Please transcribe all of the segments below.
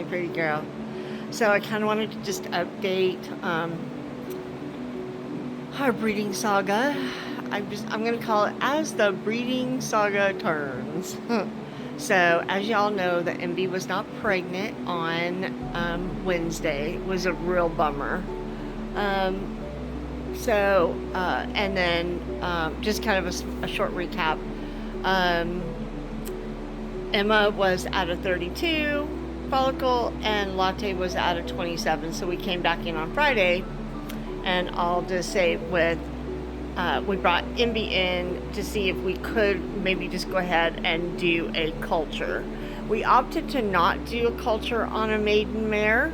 pretty girl. So I kind of wanted to just update our breeding saga. I'm going to call it as the breeding saga turns. So as y'all know, the MB was not pregnant on Wednesday. It was a real bummer. And then just kind of a short recap. Emma was at a 32 follicle and Latte was at a 27. So we came back in on Friday, and I'll just say we brought MB in to see if we could maybe just go ahead and do a culture. We opted to not do a culture on a maiden mare.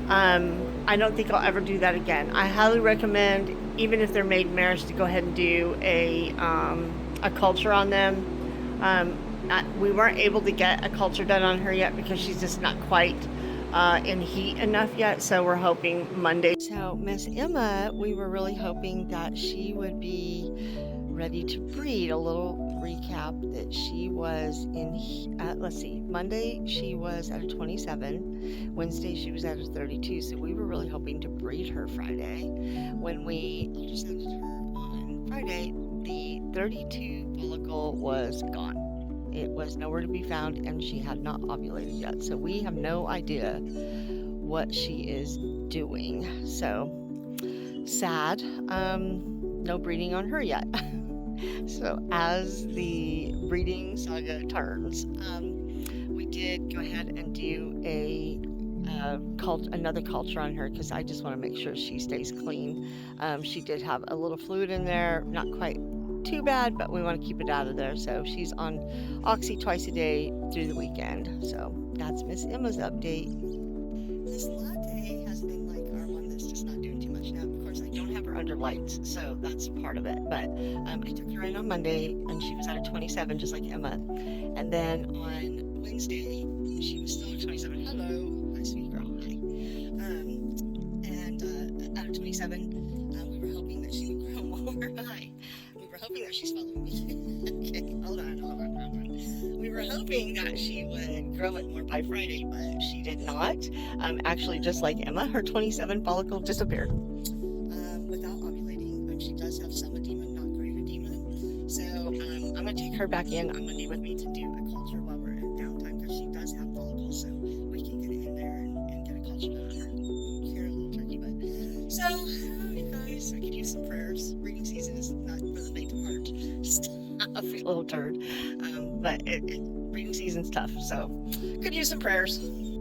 I don't think I'll ever do that again. I highly recommend, even if they're maiden mares, to go ahead and do a culture on them. We weren't able to get a culture done on her yet because she's just not quite in heat enough yet, so we're hoping Monday. So Miss Emma, we were really hoping that she would be ready to breed. A little recap that she was Monday she was at a 27, Wednesday she was at a 32, so we were really hoping to breed her Friday. When we ultrasounded her on Friday, the 32 follicle was gone. It was nowhere to be found, and she had not ovulated yet. So we have no idea what she is doing. So sad. No breeding on her yet. So as the breeding saga turns, we did go ahead and do another culture on her because I just want to make sure she stays clean. She did have a little fluid in there, not quite too bad, but we want to keep it out of there. So she's on oxy twice a day through the weekend. So that's Miss Emma's update. This Latte has been like our one that's just not doing too much now. Of course, I don't have her under lights, so that's part of it. But I took her in on Monday, and she was at a 27, just like Emma. And then on Wednesday, she was still at 27. Hello, my sweet girl. Hi. And at a 27, we were hoping that she would grow more. Hi. We were hoping that she's following me. Okay, hold on. We were hoping that she would grow it more by Friday, but she did not. Actually, just like Emma, her 27 follicle disappeared without ovulating. She does have some edema, not great edema. So I'm going to take her back in on Monday with me to do a culture while we're in downtime because she does have follicles, so we can get in there and get a culture done on her. Here, a little turkey butt. So, you guys, I could use some prayers. Breeding season is not for the faint of heart. Just a little turd. But breeding season's tough, so could use some prayers.